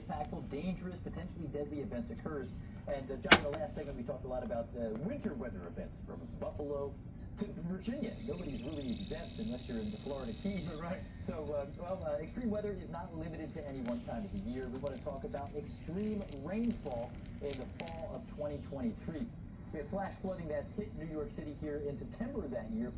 impactful, dangerous, potentially deadly events occurs. And John, in the last segment, we talked a lot about winter weather events from Buffalo to Virginia. Nobody's really exempt unless you're in the Florida Keys. Right. So, extreme weather is not limited to any one time of the year. We want to talk about extreme rainfall in the fall of 2023. We had flash flooding that hit New York City here in September of that year.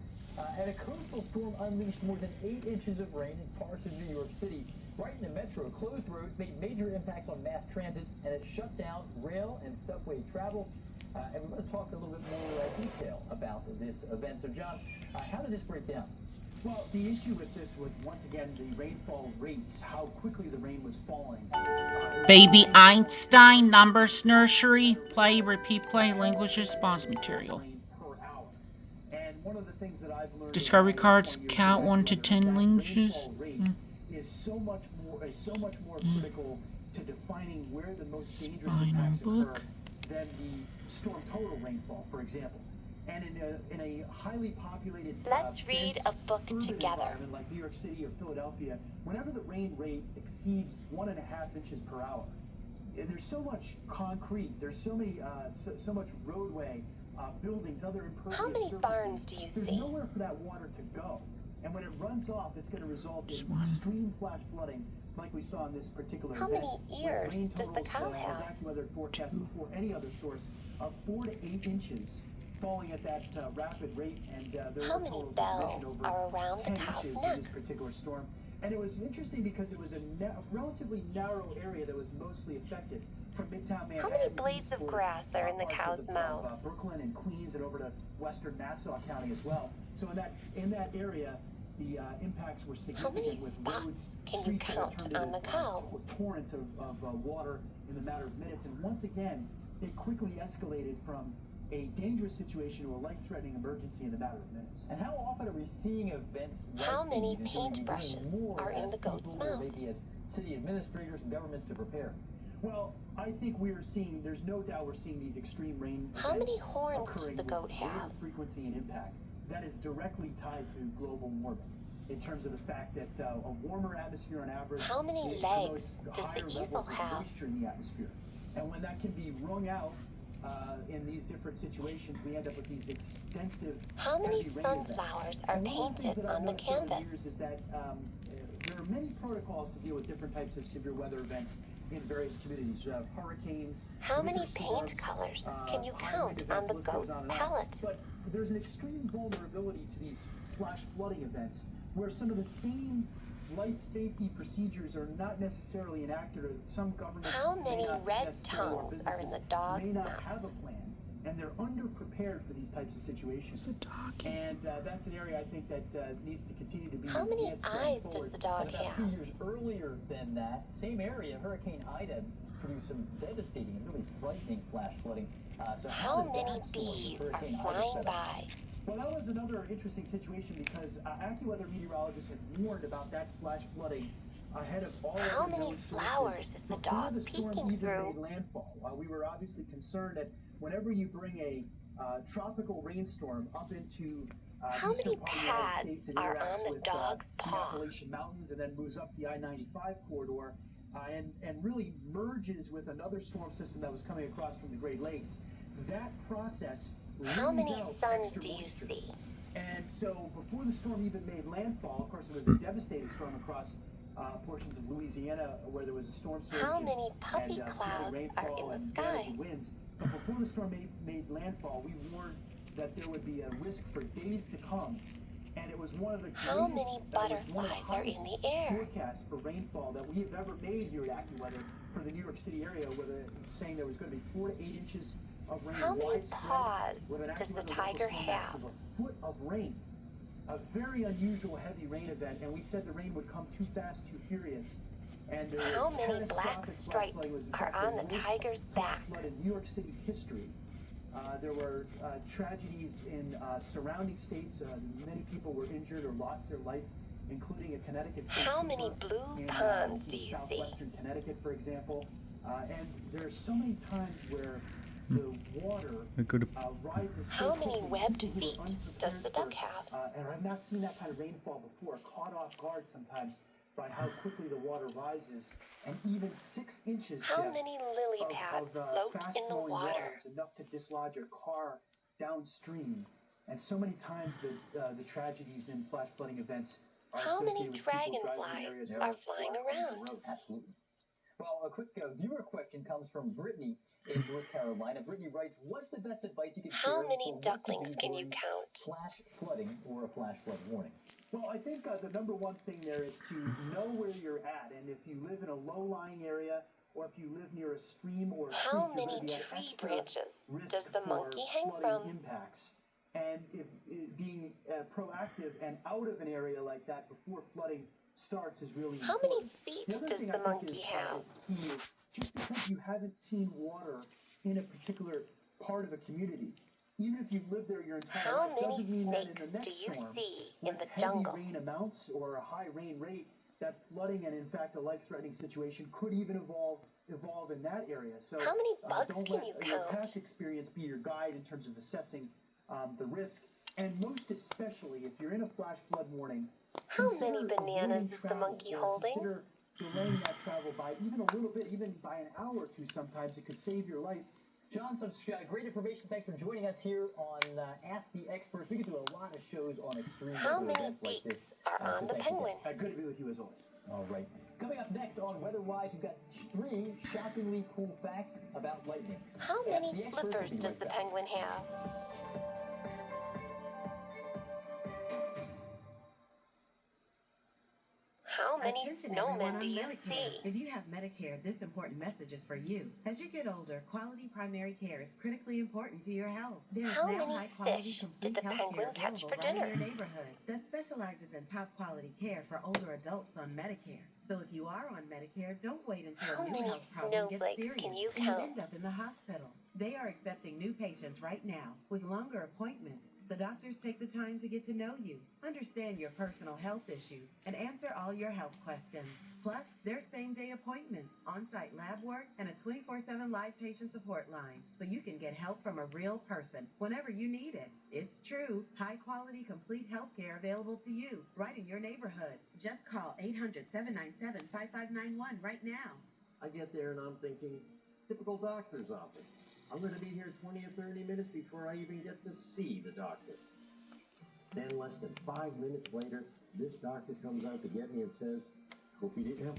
And a coastal storm unleashed more than 8 inches of rain in parts of New York City. Right in the metro, closed roads made major impacts on mass transit, and it shut down rail and subway travel. And we're going to talk a little bit more detail about this event. So, John, how did this break down? Well, the issue with this was, once again, the rainfall rates, how quickly the rain was falling. Baby Einstein, numbers nursery, play, repeat play, language response material. And one of the things that I've learned Discovery cards, count 1 to 10 languages. Is so much more critical to defining where the most dangerous impacts occur than the storm total rainfall, for example. And in a highly populated, let's read a book together. Like New York City or Philadelphia, whenever the rain rate exceeds 1.5 inches per hour, there's so much concrete, there's so many, so much roadway, buildings, other impervious How many surfaces. barns do you There's see? nowhere for that water to go. And when it runs off, it's going to result in extreme flash flooding, like we saw in this particular How event. many ears does the cow have? As AccuWeather forecasted before any other source of 4 to 8 inches falling at that rapid rate, and there How were many totals bells over are around the 10 cow's inches neck? in this particular storm. And it was interesting because it was a relatively narrow area that was mostly affected, from Midtown Manhattan. How many blades of grass are in the parts cow's mouth? Brooklyn and Queens, and over to western Nassau County as well. So in that area, the impacts were significant. How many with spots roads, can you streets that count turned on the into, cow? torrents of water in a matter of minutes. And once again, it quickly escalated from a dangerous situation to a life-threatening emergency in a matter of minutes. And how often are we seeing events like How many these? And should we be doing paintbrushes more are in as the goat's people, or mouth? maybe as city administrators and governments to prepare? Well, I think there's no doubt we're seeing these extreme rain How events many horns does occurring the with goat greater have? frequency and impact. That is directly tied to global warming, in terms of the fact that a warmer atmosphere on average How many it legs promotes does higher the easel levels of have? moisture in the atmosphere. And when that can be wrung out in these different situations, we end up with these extensive How many heavy rain sunflowers events. are And one of the things painted that I've on the noticed over canvas? years is that there are many protocols to deal with different types of severe weather events in various communities. Hurricanes, How many winter paint storms, colors can you high count wind on events, the list goes goat's on and on. palette? But there's an extreme vulnerability to these flash flooding events where some of the same life safety procedures are not necessarily enacted, or some governments How may many not red necessarily, or tongues are in the businesses dog's may not mouth? have a plan, and they're underprepared for these types of situations. And that's an area I think that needs to continue to be How many enhanced going eyes does forward. the dog And about have? 2 years earlier than that, same area, Hurricane Ida produced some devastating and really frightening flash flooding. So How did many that storm, bees are Hurricane Ida, flying set up? by? Well, that was another interesting situation because AccuWeather meteorologists had warned about that flash flooding ahead of all How other many known sources flowers is the before dog the storm peeking even through? made landfall. We were obviously concerned that whenever you bring a tropical rainstorm up into How eastern many part of the United pads States, it are interacts on the with dog's the paw? Appalachian Mountains and then moves up the I-95 corridor and really merges with another storm system that was coming across from the Great Lakes. That process How wrings many out suns extra do you moisture. see? And so before the storm even made landfall, of course it was a devastating storm across portions of Louisiana where there was a storm surge How many puffy and significant clouds rainfall are in the and sky? damaging winds. But before the storm made landfall, we warned that there would be a risk for days to come. And it was one of the How greatest, many one of the butterflies are in highest the air? forecasts for rainfall that we have ever made here at AccuWeather for the New York City area, saying there was going to be 4 to 8 inches of rain. How many widespread, paws with an does the AccuWeather tiger level storm max have? of a foot of rain. A very unusual heavy rain event, and we said the rain would come too fast, too furious. And there How was many black catastrophic flash stripes flooding. It was, in are fact, on the the worst tiger's flash back? flood in New York City history. There were tragedies in surrounding states. Many people were injured or lost their life, including a Connecticut state How many trooper blue in, ponds in do you see? southwestern Connecticut, for example. And there's so many times where the water rises so How many quickly, webbed people who are feet does unprepared the duck for, have? and I've not seen that kind of rainfall before, caught off guard sometimes by how quickly the water rises, and even 6 inches, How Jeff, many lily pads float fast in the flowing water? is enough to dislodge a car downstream. And so many times the tragedies in flash flooding events are How many associated with people driving in dragonflies areas are where flying water runs the around? road. Absolutely. Well, a quick viewer question comes from Brittany in North Carolina. Brittany writes, what's the best advice you can How share many for what to ducklings do can you during count? flash flooding or a flash flood warning? Well, I think the number one thing there is to know where you're at, and if you live in a low-lying area, or if you live near a stream or a How creek, you're many going to be at tree extra branches risk does the for monkey hang flooding from? impacts. And if being proactive and out of an area like that before flooding starts is really How important. many feet The other does thing the I think monkey is have? key is just because you haven't seen water in a particular part of a community, even if you've lived there your entire How life, many doesn't mean that in snakes the do next you storm, see in with the heavy jungle? rain amounts or a high rain rate, that flooding and in fact a life-threatening situation could even evolve in that area. So How many bugs don't can let you your count? past experience be your guide in terms of assessing the risk. And most especially, if you're in a flash flood warning, How many consider bananas avoiding is the travel, monkey or holding? consider delaying that travel by even a little bit, even by an hour or two sometimes. It could save your life. John, some great information. Thanks for joining us here on Ask the Experts. We could do a lot of shows on extreme How weather many events like this. beaks are on so the thanks again. penguin? Good to be with you as always. All right. Coming up next on Weatherwise, we've got 3 shockingly cool facts about lightning. How Ask many the Experts will flippers be does right the back. penguin have? How many Attention everyone snowmen do on you Medicare. see? If you have Medicare, this important message is for you. As you get older, quality primary care is critically important to your health. There is How now many high-quality, fish complete did the health penguin care catch available for right in dinner? your neighborhood that specializes in top-quality care for older adults on Medicare. So if you are on Medicare, don't wait until How a new many health problem gets snowflakes serious can you and you count? end up in the hospital. They are accepting new patients right now with longer appointments. The doctors take the time to get to know you, understand your personal health issues, and answer all your health questions. Plus, there's same-day appointments, on-site lab work, and a 24/7 live patient support line, so you can get help from a real person whenever you need it. It's true, high-quality, complete health care available to you right in your neighborhood. Just call 800-797-5591 right now. I get there and I'm thinking, typical doctor's office. I'm going to be here 20 or 30 minutes before I even get to see the doctor. Then less than 5 minutes later, this doctor comes out to get me and says, hope you didn't have to